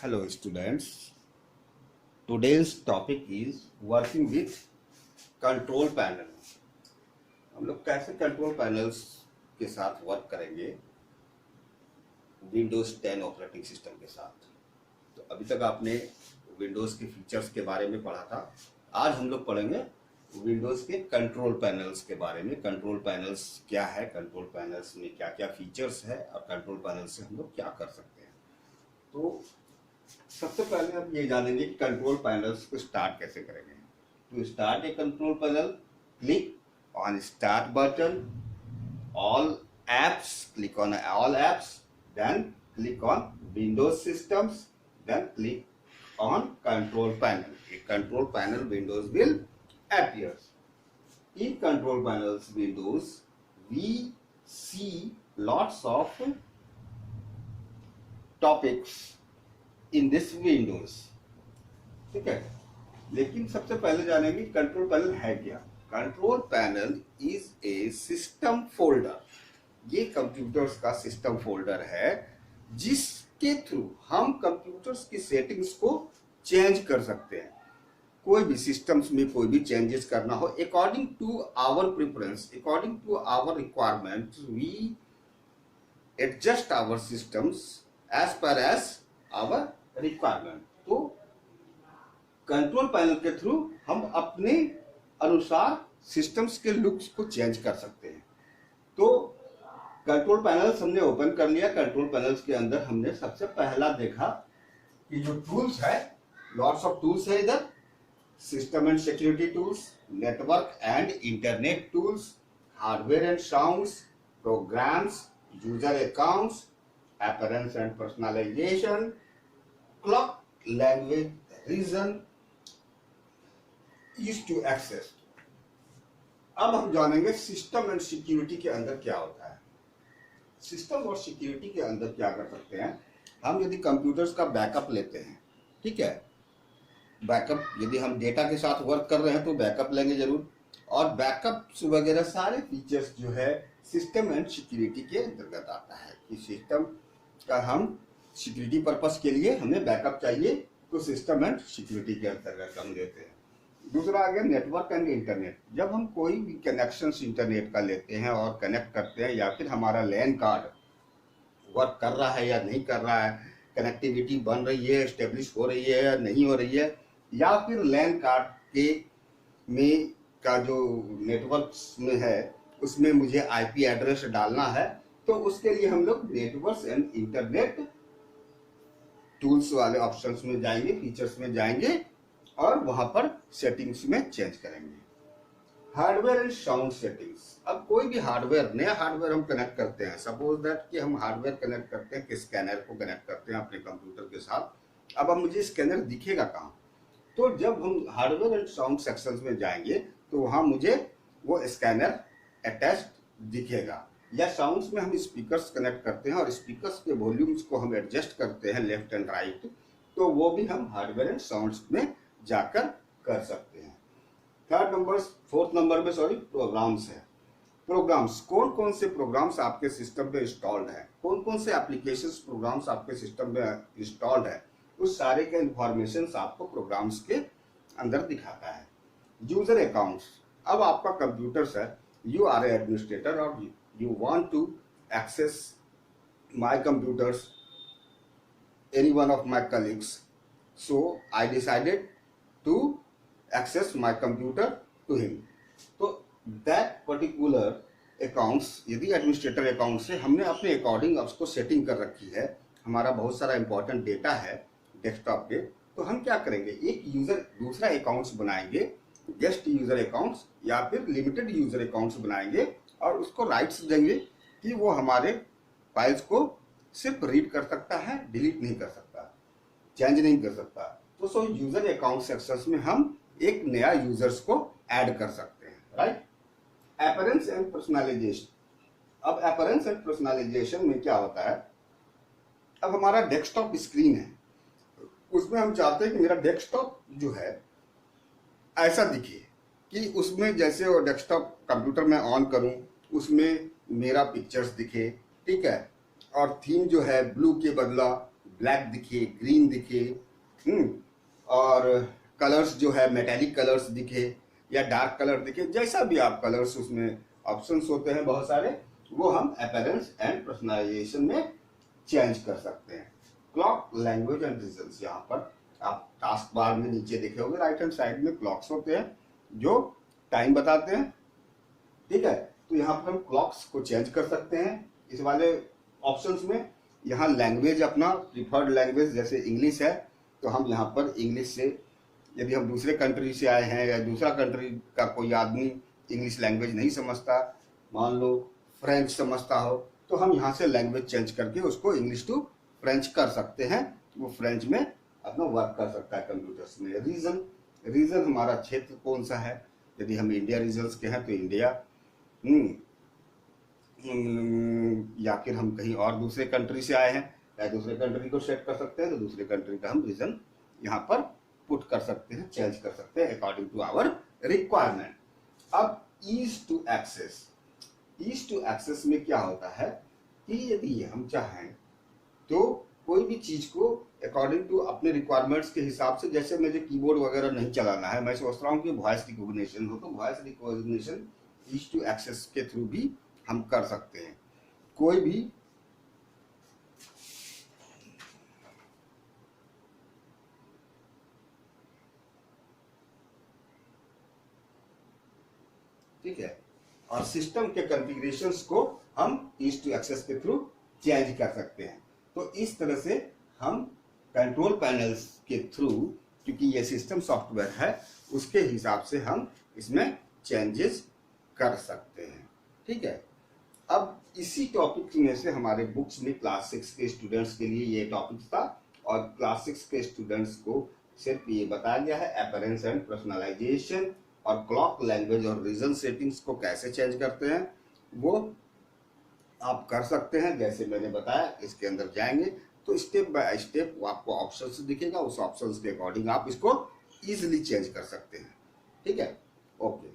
Hello students, today's topic is working with control panel. हम लोग कैसे कंट्रोल पैनल्स के साथ वर्क करेंगे विंडोज 10 ऑपरेटिंग सिस्टम के साथ। तो अभी तक आपने विंडोज के फीचर्स के बारे में पढ़ा था। आज हम लोग पढ़ेंगे विंडोज के कंट्रोल पैनल्स के बारे में। कंट्रोल पैनल्स क्या है, कंट्रोल पैनल्स में क्या क्या फीचर्स है और कंट्रोल पैनल से हम लोग क्या कर सकते हैं। तो सबसे पहले हम ये जानेंगे कि कंट्रोल पैनल्स को स्टार्ट कैसे करेंगे। To start a control panel, click on start button, all apps, click on all apps, then click on Windows systems, then click on control panel. A control panel windows will appear. In control panels windows, we see lots of topics in this Windows. ठीक है, लेकिन सबसे पहले जानेंगे control panel है क्या. Control panel is a system folder. ये computers का सिस्टम फोल्डर है जिसके थ्रू हम कंप्यूटर्स की सेटिंग्स को चेंज कर सकते हैं. कोई भी सिस्टम्स में कोई भी चेंजेस करना हो according to our preference, according to our requirement, we adjust our systems as per as our requirement. तो कंट्रोल पैनल के थ्रू हम अपने अनुसार सिस्टम्स के लुक्स को चेंज कर सकते हैं. तो कंट्रोल पैनल्स हमने ओपन कर लिया. कंट्रोल पैनल्स के अंदर हमने सबसे पहला देखा कि जो टूल्स है, लॉट्स ऑफ टूल्स है इधर. System and security tools, network and internet tools, hardware and sounds, programs, user accounts, appearance and personalization, clock, language, reason, used to access. अब हम जानेंगे सिस्टम एंड सिक्योरिटी के अंदर क्या होता है. सिस्टम और सिक्योरिटी के अंदर क्या कर सकते हैं हम. यदि कंप्यूटर्स का बैकअप लेते हैं, ठीक है, बैकअप यदि हम डेटा के साथ वर्क कर रहे हैं तो बैकअप लेंगे जरूर. और बैकअप वगैरह सारे फीचर्स जो है सिस्टम एंड सिक्योरिटी के अंतर्गत आता है. कि सिस्टम का हम सिक्योरिटी पर्पस के लिए हमें बैकअप चाहिए तो सिस्टम एंड सिक्योरिटी के अंतर्गत हम देते हैं. दूसरा आ गया नेटवर्क एंड इंटरनेट. जब हम कोई भी कनेक्शन इंटरनेट का लेते हैं और कनेक्ट करते हैं, या फिर हमारा लैन कार्ड वर्क कर रहा है या नहीं कर रहा है, कनेक्टिविटी बन रही है, स्टेब्लिश हो रही है या नहीं हो रही है, या फिर लैन कार्ड के में का जो नेटवर्क में है उसमें मुझे आईपी एड्रेस डालना है, तो उसके लिए हम लोग नेटवर्क एंड इंटरनेट टूल्स वाले ऑप्शंस में जाएंगे, फीचर्स में जाएंगे और वहां पर सेटिंग्स में चेंज करेंगे. Hardware and sound settings. अब कोई भी हार्डवेयर, नया हार्डवेयर हम कनेक्ट करते हैं. सपोज दैट कि हम हार्डवेयर कनेक्ट करते हैं कि स्कैनर को कनेक्ट करते हैं अपने कंप्यूटर के साथ. अब मुझे स्कैनर दिखेगा कहाँ. तो जब हम हार्डवेयर एंड साउंड सेक्शन में जाएंगे तो वहां मुझे वो स्कैनर अटैच्ड दिखेगा. या साउंड्स में हम स्पीकर्स कनेक्ट करते हैं और स्पीकर्स के वॉल्यूम्स को हम एडजस्ट करते हैं लेफ्ट एंड राइट, तो वो भी हम हार्डवेयर एंड साउंड्स में जाकर कर सकते हैं. फोर्थ नंबर में प्रोग्राम्स है. प्रोग्राम्स, कौन कौन से प्रोग्राम्स आपके सिस्टम पे इंस्टॉल्ड है, कौन कौन से एप्लीकेशंस प्रोग्राम्स आपके सिस्टम में इंस्टॉल्ड है, उस सारे के इंफॉर्मेशन आपको प्रोग्राम्स के अंदर दिखाता है. User accounts. अब आपका कंप्यूटर्स है, यू आर ए एडमिनिस्ट्रेटर और you want to access my computers, any one of my colleagues, so I decided to access my computer to him. तो that particular accounts, यदि एडमिनिस्ट्रेटर अकाउंट से हमने अपने according उसको setting कर रखी है, हमारा बहुत सारा इंपॉर्टेंट डेटा है डेस्कटॉप पे, तो हम क्या करेंगे, एक यूजर दूसरा अकाउंट्स बनाएंगे, गेस्ट यूजर अकाउंट्स या फिर लिमिटेड यूजर अकाउंट्स बनाएंगे और उसको राइट्स देंगे कि वो हमारे फाइल्स को सिर्फ रीड कर सकता है, डिलीट नहीं कर सकता, चेंज नहीं कर सकता. तो सो यूजर अकाउंट सेक्शंस में हम एक नया यूजर्स को ऐड कर सकते हैं. राइट. Appearance and personalization. अब अपीयरेंस एंड पर्सनलाइजेशन में क्या होता है, अब हमारा डेस्कटॉप स्क्रीन है, उसमें हम चाहते हैं कि मेरा डेस्कटॉप जो है ऐसा दिखे कि उसमें जैसे वो डेस्कटॉप कंप्यूटर में ऑन करूं उसमें मेरा पिक्चर्स दिखे, ठीक है, और थीम जो है ब्लू के बदला ब्लैक दिखे, ग्रीन दिखे, और कलर्स जो है मेटेलिक कलर्स दिखे या डार्क कलर दिखे, जैसा भी आप कलर्स उसमें ऑप्शंस होते हैं बहुत सारे, वो हम अपीयरेंस एंड पर्सनलाइजेशन में चेंज कर सकते हैं। क्लॉक, लैंग्वेज एंड रीजंस, यहाँ पर आप टास्क बार में नीचे देखे होंगे राइट हैंड साइड में क्लॉक्स होते हैं जो टाइम बताते हैं, ठीक है। तो यहाँ पर हम क्लॉक्स को चेंज कर सकते हैं इस वाले ऑप्शंस में। यहाँ लैंग्वेज, अपना प्रीफर्ड लैंग्वेज जैसे इंग्लिश है, तो हम यहाँ पर इंग्लिश से, यदि हम दूसरे कंट्री से आए हैं या दूसरा कंट्री का कोई आदमी इंग्लिश लैंग्वेज नहीं समझता, मान लो फ्रेंच समझता हो, तो हम यहाँ से लैंग्वेज चेंज करके उसको इंग्लिश टू फ्रेंच कर सकते हैं, वो फ्रेंच में अपना वर्क कर सकता है कंप्यूटर्स में। रीजन, रीजन हमारा क्षेत्र कौन सा है, यदि हम इंडिया रीजन्स के हैं तो इंडिया, या फिर हम कहीं और दूसरे कंट्री से आए हैं या दूसरे कंट्री को सेट कर सकते हैं, तो दूसरे कंट्री का हम रीजन यहाँ पर पुट कर सकते हैं, चेंज कर सकते हैं अकॉर्डिंग टू आवर रिक्वायरमेंट। अब ease to access, ease to access में क्या होता है कि यदि हम चाहें तो कोई भी चीज को अकॉर्डिंग टू अपने रिक्वायरमेंट्स के हिसाब से, जैसे मुझे कीबोर्ड वगैरह नहीं चलाना है, मैं सोच रहा हूँ कि वॉइस रिकॉग्निशन हो, तो voice recognition ease to access के थ्रू भी हम कर सकते हैं। कोई भी ठीक है, और सिस्टम के कॉन्फ़िगरेशंस को हम ईज टू एक्सेस के थ्रू चेंज कर सकते हैं। तो इस तरह से हम कंट्रोल पैनल्स के थ्रू, क्योंकि ये सिस्टम सॉफ्टवेयर है, उसके हिसाब से हम इसमें चेंजेस कर सकते हैं, ठीक है। अब इसी टॉपिक में से हमारे बुक्स में क्लास 6 के स्टूडेंट्स के लिए ये टॉपिक था, और क्लास 6 के स्टूडेंट्स को सिर्फ ये बताया गया है अपीयरेंस एंड पर्सनलाइजेशन और क्लॉक, लैंग्वेज और रीजन सेटिंग्स को कैसे चेंज करते हैं वो आप कर सकते हैं। जैसे मैंने बताया, इसके अंदर जाएंगे तो स्टेप बाय स्टेप आपको ऑप्शंस दिखेगा, उस ऑप्शंस के अकॉर्डिंग आप इसको इजीली चेंज कर सकते हैं, ठीक है। ओके।